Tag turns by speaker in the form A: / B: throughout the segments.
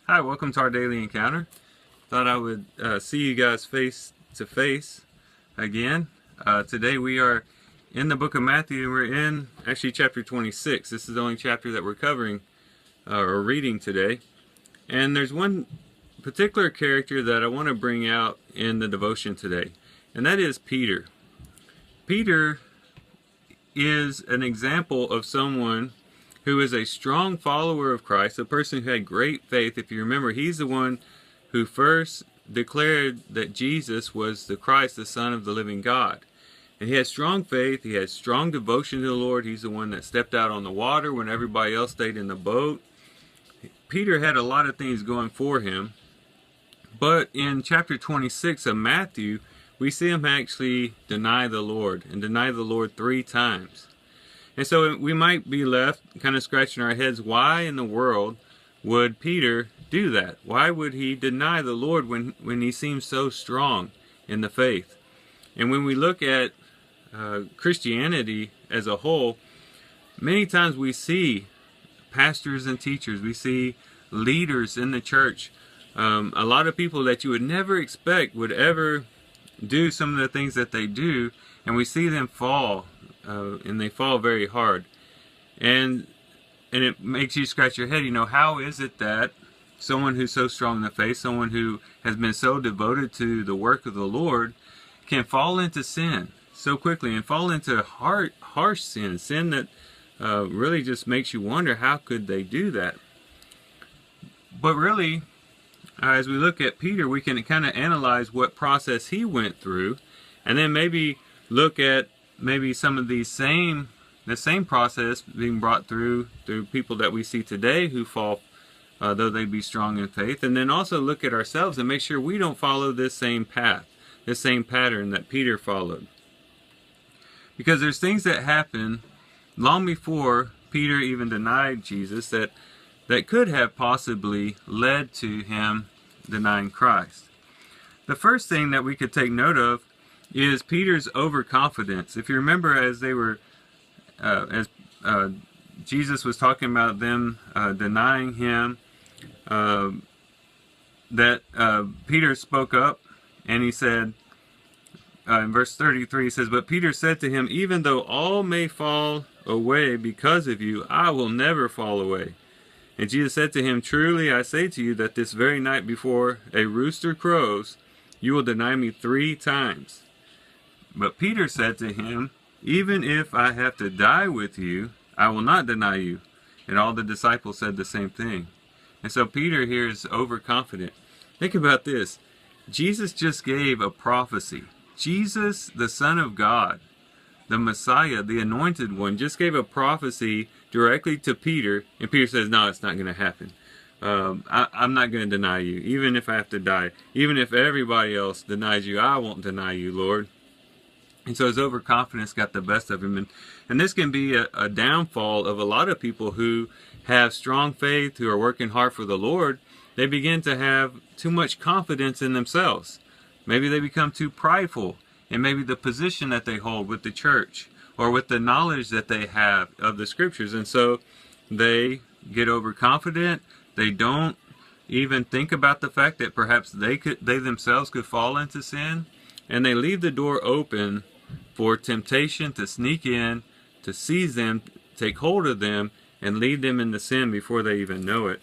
A: Hi, welcome to our daily encounter. Thought I would see you guys face to face again. Today we are in the book of Matthew, and we're in actually chapter 26. This is the only chapter that we're covering or reading today. And there's one particular character that I want to bring out in the devotion today, and that is Peter. Peter is an example of someone who is a strong follower of Christ, a person who had great faith. If you remember, he's the one who first declared that Jesus was the Christ, the Son of the living God. And he had strong faith, he had strong devotion to the Lord. He's the one that stepped out on the water when everybody else stayed in the boat. Peter had a lot of things going for him. But in chapter 26 of Matthew, we see him actually deny the Lord, and deny the Lord 3 times. And so we might be left kind of scratching our heads, why in the world would Peter do that? Why would he deny the Lord when he seems so strong in the faith? And when we look at Christianity as a whole, many times we see pastors and teachers, we see leaders in the church, a lot of people that you would never expect would ever do some of the things that they do, and we see them fall. And they fall very hard, and it makes you scratch your head. How is it that someone who's so strong in the faith, someone who has been so devoted to the work of the Lord, can fall into sin so quickly and fall into harsh sin that really just makes you wonder, how could they do that? But really, as we look at Peter, we can kind of analyze what process he went through, and then maybe look at some of the same process being brought through people that we see today who fall, though they be strong in faith, and then also look at ourselves and make sure we don't follow this same path, this same pattern that Peter followed. Because there's things that happen long before Peter even denied Jesus that could have possibly led to him denying Christ. The first thing that we could take note of is Peter's overconfidence. If you remember, as they were, Jesus was talking about them denying him, that Peter spoke up, and he said, in verse 33, he says, "But Peter said to him, even though all may fall away because of you, I will never fall away. And Jesus said to him, truly I say to you that this very night before a rooster crows, you will deny me 3 times. But Peter said to him, even if I have to die with you, I will not deny you." And all the disciples said the same thing. And so Peter here is overconfident. Think about this. Jesus just gave a prophecy. Jesus, the Son of God, the Messiah, the Anointed One, just gave a prophecy directly to Peter. And Peter says, no, it's not going to happen. I'm not going to deny you, even if I have to die. Even if everybody else denies you, I won't deny you, Lord. And so his overconfidence got the best of him. And this can be a downfall of a lot of people who have strong faith, who are working hard for the Lord. They begin to have too much confidence in themselves. Maybe they become too prideful in maybe the position that they hold with the church or with the knowledge that they have of the scriptures. And so they get overconfident. They don't even think about the fact that perhaps they themselves could fall into sin. And they leave the door open for temptation to sneak in, to seize them, take hold of them, and lead them into sin before they even know it.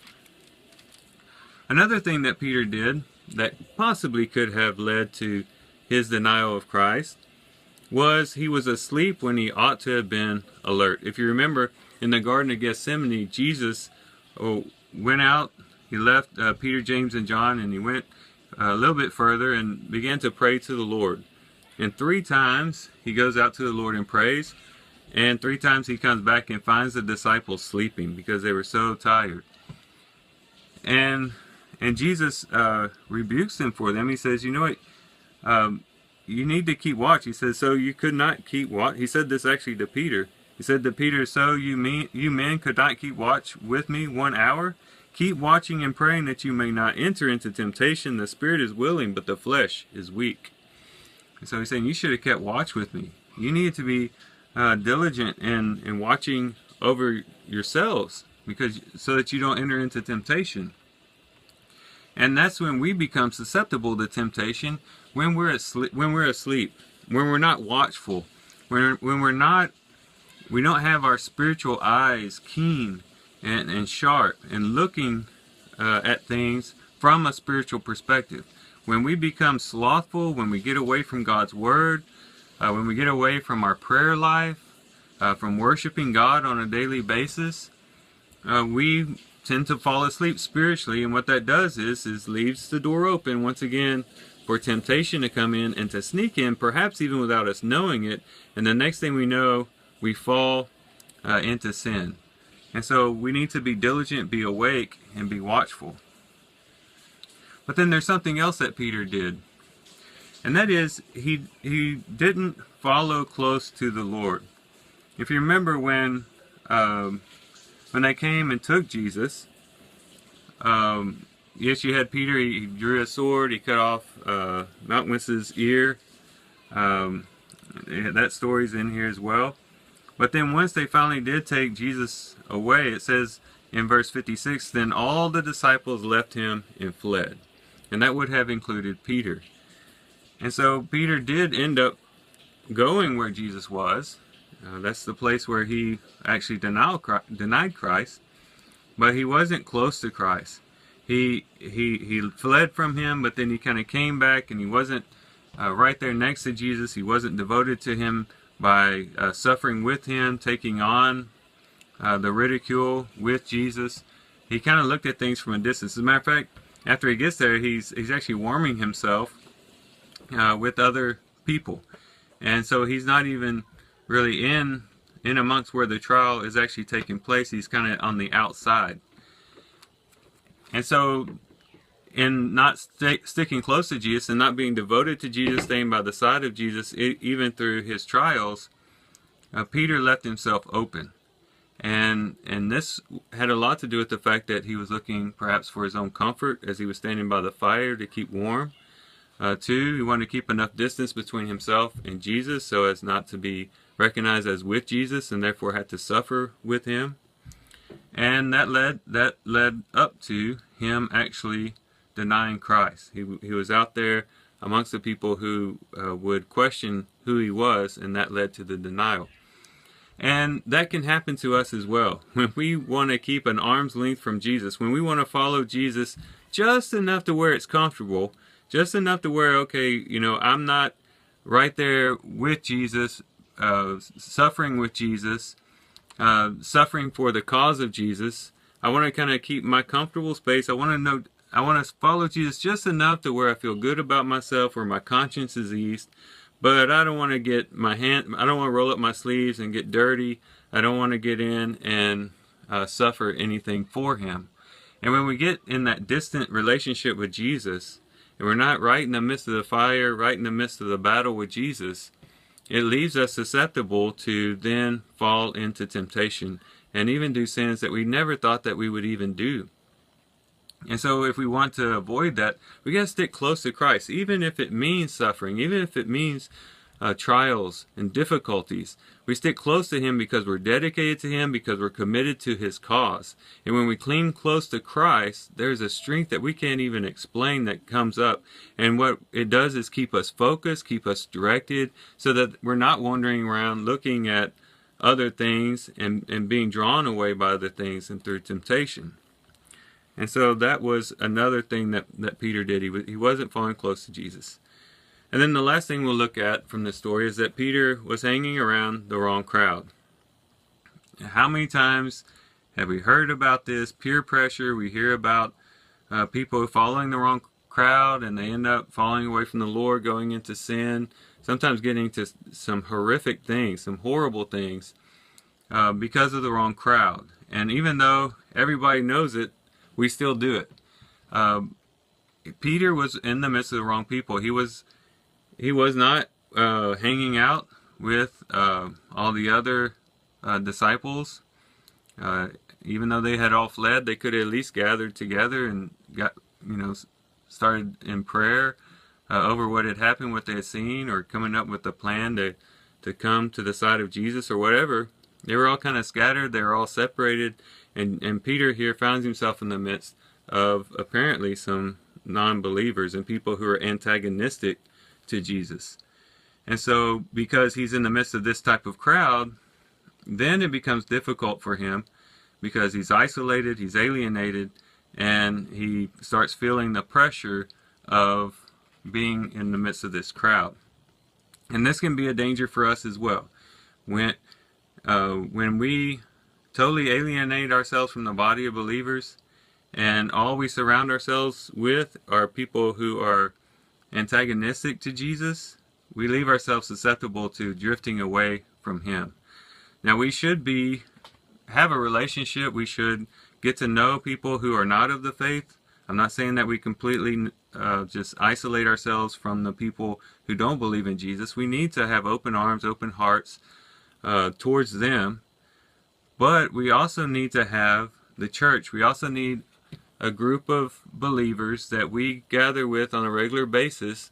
A: Another thing that Peter did that possibly could have led to his denial of Christ was he was asleep when he ought to have been alert. If you remember, in the Garden of Gethsemane, Jesus went out, he left Peter, James, and John, and he went a little bit further and began to pray to the Lord. And 3 times he goes out to the Lord and prays, and 3 times he comes back and finds the disciples sleeping because they were so tired. And Jesus rebukes them for them. He says, you know what, you need to keep watch. He says, so you could not keep watch. He said this actually to Peter. He said to Peter, so you men could not keep watch with me 1 hour? Keep watching and praying that you may not enter into temptation. The spirit is willing, but the flesh is weak. And so he's saying, you should have kept watch with me. You need to be diligent in watching over yourselves, so that you don't enter into temptation. And that's when we become susceptible to temptation, when we're asleep, when we're not watchful, when we don't have our spiritual eyes keen and sharp and looking at things from a spiritual perspective. When we become slothful, when we get away from God's word, when we get away from our prayer life, from worshiping God on a daily basis, we tend to fall asleep spiritually, and what that does is leaves the door open once again for temptation to come in and to sneak in, perhaps even without us knowing it, and the next thing we know, we fall into sin. And so we need to be diligent, be awake, and be watchful. But then there's something else that Peter did, and that is he didn't follow close to the Lord. If you remember when they came and took Jesus, yes, you had Peter. He drew a sword. He cut off Malchus's ear. That story's in here as well. But then once they finally did take Jesus away, it says in verse 56, then all the disciples left him and fled. And that would have included Peter. And so Peter did end up going where Jesus was. That's the place where he actually denied Christ. But he wasn't close to Christ. He fled from him, but then he kind of came back, and he wasn't right there next to Jesus. He wasn't devoted to him by suffering with him, taking on the ridicule with Jesus. He kind of looked at things from a distance. As a matter of fact, after he gets there, he's actually warming himself with other people. And so he's not even really in amongst where the trial is actually taking place. He's kind of on the outside. And so in not sticking close to Jesus and not being devoted to Jesus, staying by the side of Jesus, even through his trials, Peter left himself open. And this had a lot to do with the fact that he was looking perhaps for his own comfort as he was standing by the fire to keep warm. Two, he wanted to keep enough distance between himself and Jesus so as not to be recognized as with Jesus and therefore had to suffer with him. And that led up to him actually denying Christ. He was out there amongst the people who would question who he was, and that led to the denial. And that can happen to us as well. When we want to keep an arm's length from Jesus, when we want to follow Jesus just enough to where it's comfortable, just enough to where, okay, I'm not right there with Jesus, suffering with Jesus, suffering for the cause of Jesus. I want to kind of keep my comfortable space. I want to follow Jesus just enough to where I feel good about myself, where my conscience is eased. But I don't want to I don't want to roll up my sleeves and get dirty. I don't want to get in and suffer anything for him. And when we get in that distant relationship with Jesus, and we're not right in the midst of the fire, right in the midst of the battle with Jesus, it leaves us susceptible to then fall into temptation and even do sins that we never thought that we would even do. And so if we want to avoid that, we got to stick close to Christ, even if it means suffering, even if it means trials and difficulties. We stick close to him because we're dedicated to him, because we're committed to his cause. And when we cling close to Christ, there's a strength that we can't even explain that comes up. And what it does is keep us focused, keep us directed, so that we're not wandering around looking at other things and being drawn away by other things and through temptation. And so that was another thing that Peter did. He wasn't following close to Jesus. And then the last thing we'll look at from this story is that Peter was hanging around the wrong crowd. How many times have we heard about this peer pressure? We hear about people following the wrong crowd and they end up falling away from the Lord, going into sin, sometimes getting to some horrific things, some horrible things because of the wrong crowd. And even though everybody knows it, we still do it. Peter was in the midst of the wrong people. He was not hanging out with all the other disciples. Even though they had all fled, they could have at least gathered together and started in prayer over what had happened, what they had seen, or coming up with a plan to come to the side of Jesus or whatever. They were all kind of scattered. They were all separated. And Peter here finds himself in the midst of apparently some non-believers and people who are antagonistic to Jesus. And so because he's in the midst of this type of crowd, then it becomes difficult for him because he's isolated, he's alienated, and he starts feeling the pressure of being in the midst of this crowd. And this can be a danger for us as well. When we totally alienate ourselves from the body of believers, and all we surround ourselves with are people who are antagonistic to Jesus, we leave ourselves susceptible to drifting away from him. Now we should have a relationship. We should get to know people who are not of the faith. I'm not saying that we completely just isolate ourselves from the people who don't believe in Jesus. We need to have open arms, open hearts towards them. But we also need to have the church. We also need a group of believers that we gather with on a regular basis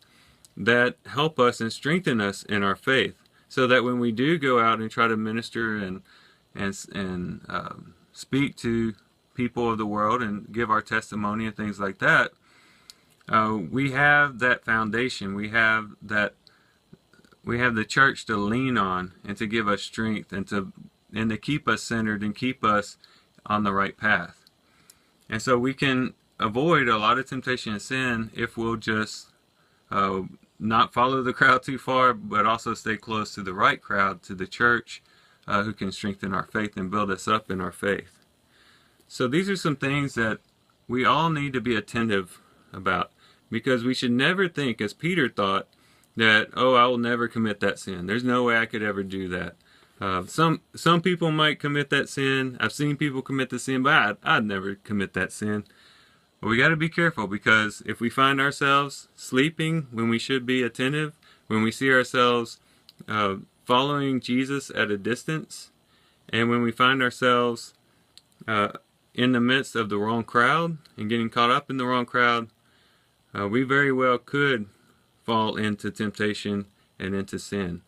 A: that help us and strengthen us in our faith, so that when we do go out and try to minister and speak to people of the world and give our testimony and things like that, we have that foundation. We have the church to lean on and to give us strength and to keep us centered and keep us on the right path. And so we can avoid a lot of temptation and sin if we'll just not follow the crowd too far, but also stay close to the right crowd, to the church, who can strengthen our faith and build us up in our faith. So these are some things that we all need to be attentive about, because we should never think, as Peter thought, that, oh, I will never commit that sin. There's no way I could ever do that. Some people might commit that sin. I've seen people commit the sin, but I'd never commit that sin. But we got to be careful, because if we find ourselves sleeping when we should be attentive, when we see ourselves following Jesus at a distance, and when we find ourselves in the midst of the wrong crowd and getting caught up in the wrong crowd, we very well could fall into temptation and into sin.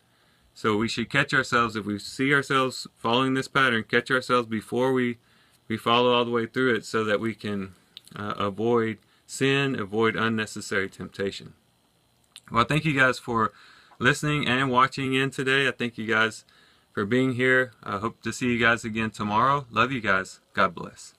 A: So we should catch ourselves, if we see ourselves following this pattern, catch ourselves before we follow all the way through it, so that we can avoid sin, avoid unnecessary temptation. Well, thank you guys for listening and watching in today. I thank you guys for being here. I hope to see you guys again tomorrow. Love you guys. God bless.